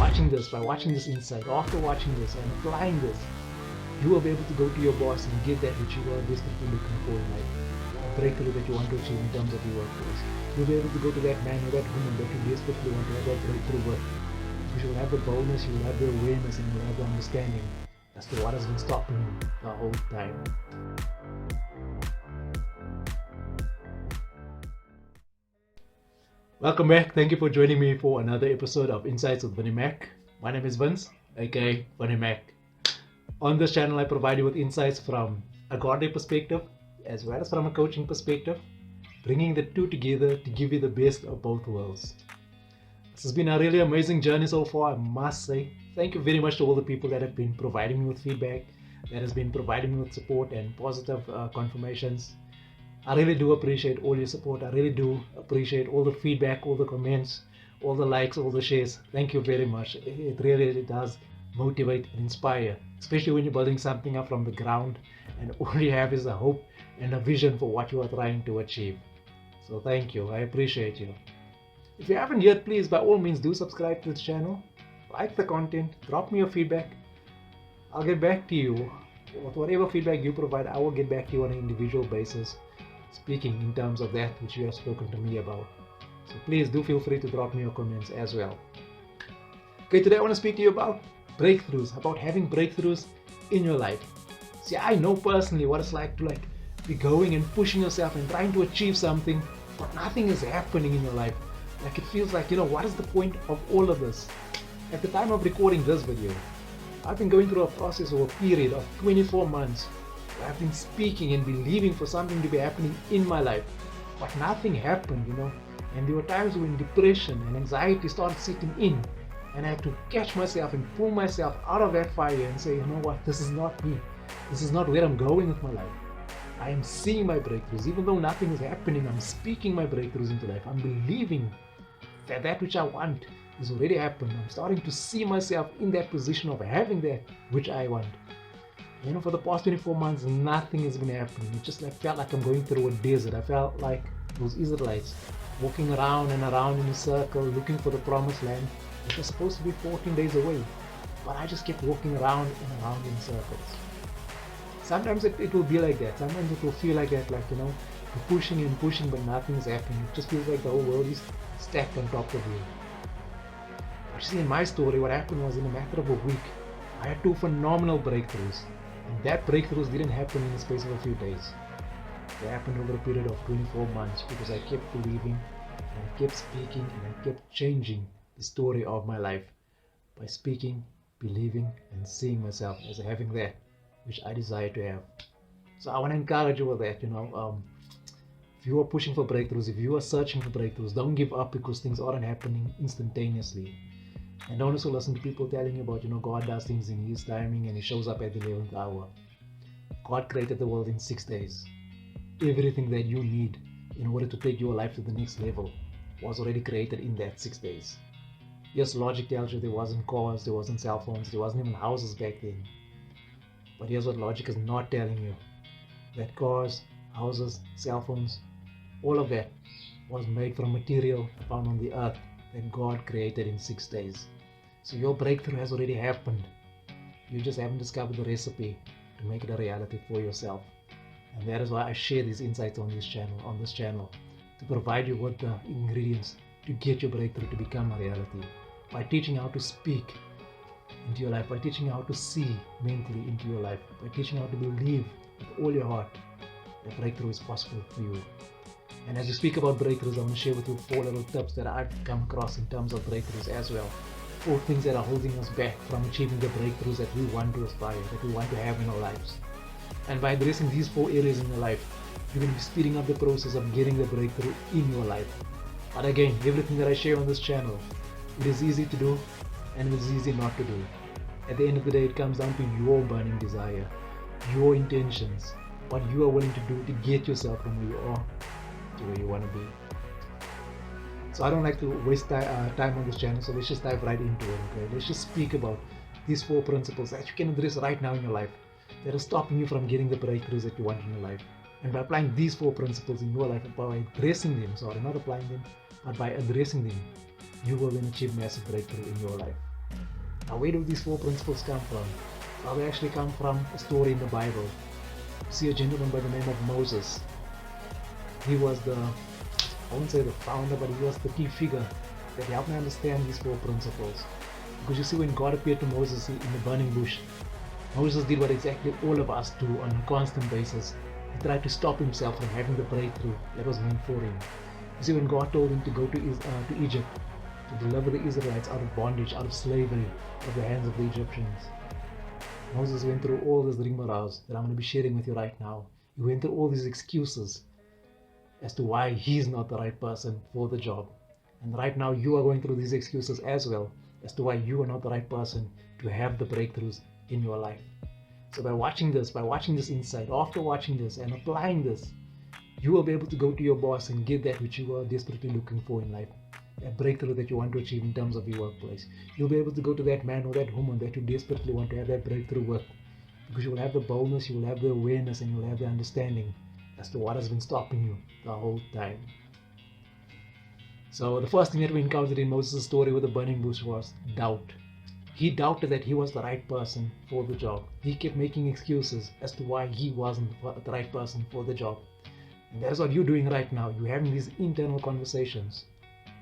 watching this insight, after watching this and applying this, you will be able to go to your boss and get that which you are desperately looking for in life. A breakthrough that you want to achieve in terms of your workforce. You'll be able to go to that man or that woman that you desperately want to have that breakthrough with. Because you'll have the boldness, you'll have the awareness, and you'll have the understanding as to what has been stopping you the whole time. Welcome back. Thank you for joining me for another episode of Insights with Vinny Mac. My name is Vince, aka Vinny Mac. On this channel, I provide you with insights from a godly perspective as well as from a coaching perspective, bringing the two together to give you the best of both worlds. This has been a really amazing journey so far, I must say. Thank you very much to all the people that have been providing me with feedback, that has been providing me with support and positive confirmations. I really do appreciate all your support. I really do appreciate all the feedback, all the comments, all the likes, all the shares. Thank you very much. It really does motivate and inspire, especially when you're building something up from the ground and all you have is a hope and a vision for what you are trying to achieve. So thank you. I appreciate you. If you haven't yet, please by all means do subscribe to this channel, like the content, drop me your feedback. I'll get back to you. With whatever feedback you provide, I will get back to you on an individual basis, speaking in terms of that which you have spoken to me about. So please do feel free to drop me your comments as well. Okay, today I want to speak to you about breakthroughs, about having breakthroughs in your life. See, I know personally what it's like to be going and pushing yourself and trying to achieve something, but nothing is happening in your life. Like it feels like, what is the point of all of this? At the time of recording this video, I've been going through a process or a period of 24 months where I've been speaking and believing for something to be happening in my life, but nothing happened, And there were times when depression and anxiety started setting in, and I had to catch myself and pull myself out of that fire and say, you know what, this is not me. This is not where I'm going with my life. I am seeing my breakthroughs. Even though nothing is happening, I'm speaking my breakthroughs into life. I'm believing that that which I want is already happened. I'm starting to see myself in that position of having that which I want. For the past 24 months, nothing has been happening. It just felt like I'm going through a desert. I felt like those Israelites walking around and around in a circle looking for the promised land, which was supposed to be 14 days away. But I just kept walking around and around in circles. Sometimes it will be like that. Sometimes it will feel like that, you're pushing and pushing, but nothing is happening. It just feels like the whole world is stacked on top of you. Actually, in my story, what happened was in a matter of a week, I had two phenomenal breakthroughs. And that breakthroughs didn't happen in the space of a few days. They happened over a period of 24 months because I kept believing and I kept speaking and I kept changing the story of my life by speaking, believing, and seeing myself as having that which I desire to have. So I want to encourage you with that, if you are pushing for breakthroughs, if you are searching for breakthroughs, don't give up because things aren't happening instantaneously. And don't also listen to people telling you about, God does things in His timing and He shows up at the 11th hour. God created the world in 6 days. Everything that you need in order to take your life to the next level was already created in that 6 days. Yes, logic tells you there wasn't cars, there wasn't cell phones, there wasn't even houses back then. But here's what logic is not telling you. That cars, houses, cell phones, all of that was made from material found on the earth that God created in 6 days. So your breakthrough has already happened. You just haven't discovered the recipe to make it a reality for yourself. And that is why I share these insights on this channel, to provide you with the ingredients to get your breakthrough to become a reality. By teaching you how to speak into your life, by teaching you how to see mentally into your life, by teaching you how to believe with all your heart that breakthrough is possible for you. And as we speak about breakthroughs, I want to share with you 4 little tips that I've come across in terms of breakthroughs as well. 4 things that are holding us back from achieving the breakthroughs that we want to aspire, that we want to have in our lives. And by addressing these 4 areas in your life, you're going to be speeding up the process of getting the breakthrough in your life. But again, everything that I share on this channel, it is easy to do and it is easy not to do. At the end of the day, it comes down to your burning desire, your intentions, what you are willing to do to get yourself from where you are to where you want to be. So I don't like to waste time on this channel, so let's just dive right into it, okay? Let's just speak about these 4 principles that you can address right now in your life that are stopping you from getting the breakthroughs that you want in your life. And by applying these 4 principles in your life, by addressing them, not applying them, but by addressing them, you will then achieve massive breakthrough in your life. Now, where do these 4 principles come from? Well, they actually come from a story in the Bible. You see a gentleman by the name of Moses. He was I won't say the founder, but he was the key figure that helped me understand these 4 principles. Because you see, when God appeared to Moses in the burning bush, Moses did what exactly all of us do on a constant basis. He tried to stop himself from having the breakthrough that was meant for him. You see, when God told him to go to Egypt to deliver the Israelites out of bondage, out of slavery, out of the hands of the Egyptians, Moses went through all this rigmarole that I'm going to be sharing with you right now. He went through all these excuses as to why he's not the right person for the job. And right now you are going through these excuses as well as to why you are not the right person to have the breakthroughs in your life. So by watching this insight, after watching this and applying this, you will be able to go to your boss and get that which you are desperately looking for in life. That breakthrough that you want to achieve in terms of your workplace. You'll be able to go to that man or that woman that you desperately want to have that breakthrough with, because you will have the boldness, you will have the awareness, and you will have the understanding as to what has been stopping you the whole time. So the first thing that we encountered in Moses' story with the burning bush was doubt. He doubted that he was the right person for the job. He kept making excuses as to why he wasn't the right person for the job. And that is what you're doing right now. You're having these internal conversations.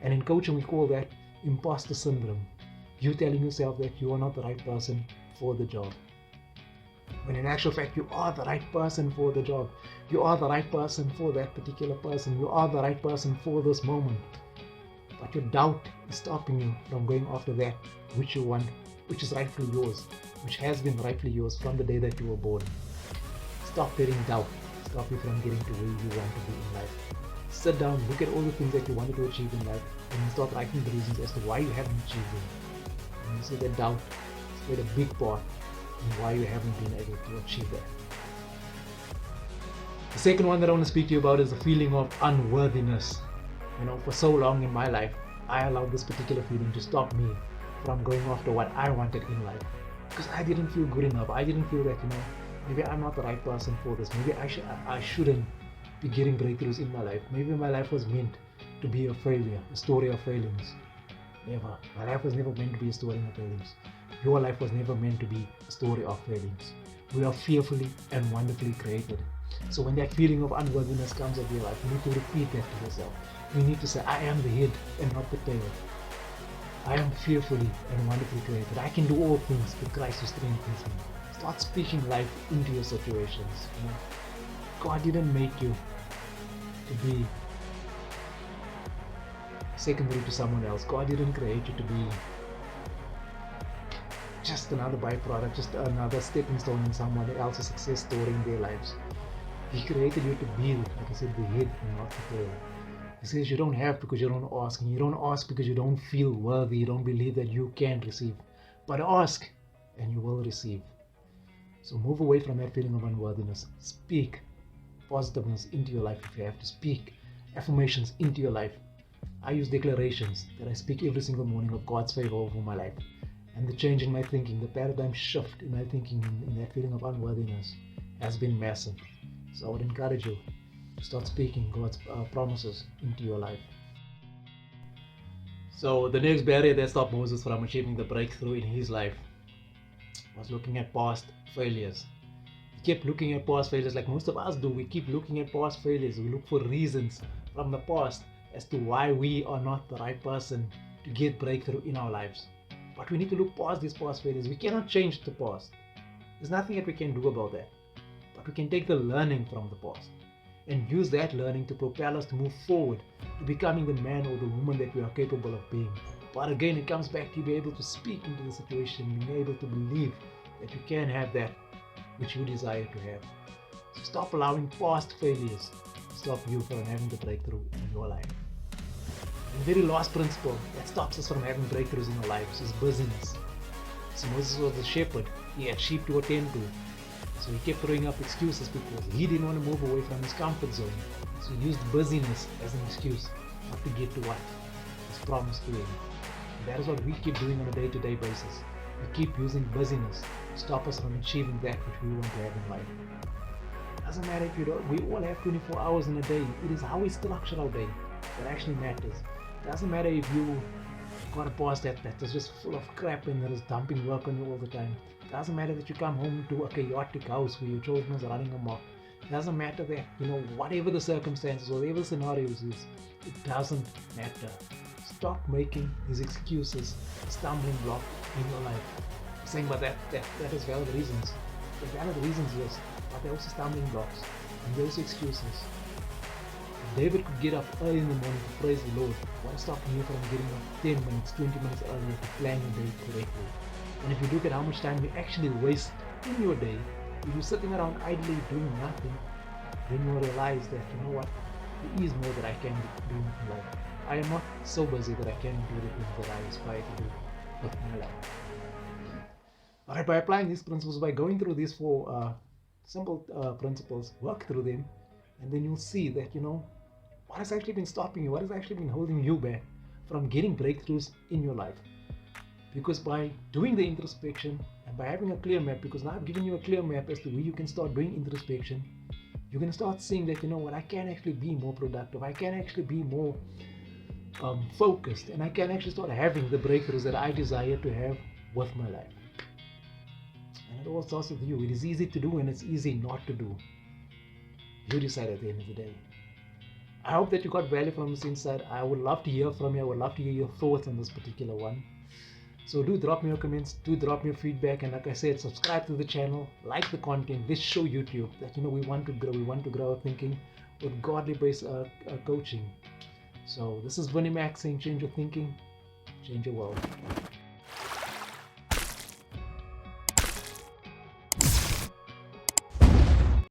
And in coaching, we call that imposter syndrome. You telling yourself that you are not the right person for the job. When in actual fact, you are the right person for the job. You are the right person for that particular person. You are the right person for this moment. But your doubt is stopping you from going after that which you want, which is rightfully yours, which has been rightfully yours from the day that you were born. Stop letting doubt stop you from getting to where you want to be in life. Sit down, look at all the things that you wanted to achieve in life, and then start writing the reasons as to why you haven't achieved them. And you see that doubt has played a big part in why you haven't been able to achieve that. The second one that I want to speak to you about is the feeling of unworthiness. For so long in my life, I allowed this particular feeling to stop me from going after what I wanted in life. Because I didn't feel good enough. I didn't feel that, maybe I'm not the right person for this. Maybe I shouldn't be getting breakthroughs in my life. Maybe my life was meant to be a failure, a story of failings. Never. My life was never meant to be a story of failings. Your life was never meant to be a story of failings. We are fearfully and wonderfully created. So when that feeling of unworthiness comes into your life, you need to repeat that to yourself. You need to say, I am the head and not the tail. I am fearfully and wonderfully created. I can do all things through Christ who strengthens me. Start speaking life into your situations. God didn't make you to be secondary to someone else. God didn't create you to be just another byproduct, just another stepping stone in someone else's success story in their lives. He created you to be, like I said, the head and not the tail. He says you don't have because you don't ask, and you don't ask because you don't feel worthy, you don't believe that you can receive. But ask and you will receive. So move away from that feeling of unworthiness. Speak positiveness into your life if you have to. Speak affirmations into your life. I use declarations that I speak every single morning of God's favor over my life. And the change in my thinking, the paradigm shift in my thinking in that feeling of unworthiness has been massive. So I would encourage you to start speaking God's promises into your life. So the next barrier that stopped Moses from achieving the breakthrough in his life was looking at past failures. He kept looking at past failures like most of us do. We keep looking at past failures. We look for reasons from the past as to why we are not the right person to get breakthrough in our lives. But we need to look past these past failures. We cannot change the past. There's nothing that we can do about that. But we can take the learning from the past and use that learning to propel us to move forward to becoming the man or the woman that we are capable of being. But again, it comes back to being able to speak into the situation, being able to believe that you can have that which you desire to have. So stop allowing past failures to stop you from having the breakthrough in your life. And the very last principle that stops us from having breakthroughs in our lives is busyness. So Moses was the shepherd. He had sheep to attend to. So he kept throwing up excuses because he didn't want to move away from his comfort zone. So he used busyness as an excuse not to get to what was promised to him. And that is what we keep doing on a day-to-day basis. We keep using busyness to stop us from achieving that which we want to have in life. It doesn't matter if you don't, we all have 24 hours in a day. It is how we structure our day that actually matters. It doesn't matter if you got a boss that is just full of crap and that is dumping work on you all the time. It doesn't matter that you come home to a chaotic house where your children is running amok. It doesn't matter that, whatever the circumstances, whatever the scenarios is, it doesn't matter. Stop making these excuses a stumbling block in your life. Saying but that is valid reasons. The valid reasons, yes, but they're also stumbling blocks and those excuses. David could get up early in the morning to praise the Lord. What is stopping you from getting up 10 minutes, 20 minutes earlier to plan your day correctly? And if you look at how much time you actually waste in your day, if you're sitting around idly doing nothing, then you'll realize that, there is more that I can do in life. I am not so busy that I can't do the things that I aspire to do with my life. Alright, by applying these principles, by going through these four simple principles, work through them, and then you'll see that, what has actually been stopping you, what has actually been holding you back from getting breakthroughs in your life. Because by doing the introspection and by having a clear map, because now I've given you a clear map as to where you can start doing introspection, you can start seeing that, I can actually be more productive, I can actually be more focused, and I can actually start having the breakthroughs that I desire to have with my life. And it all starts with you. It is easy to do and it's easy not to do. You decide at the end of the day. I hope that you got value from this insight. I would love to hear from you. I would love to hear your thoughts on this particular one. So do drop me your comments, do drop me your feedback, and like I said, subscribe to the channel, like the content. This show YouTube that we want to grow our thinking with godly based coaching. So this is Vinnie Mac saying change your thinking, change your world.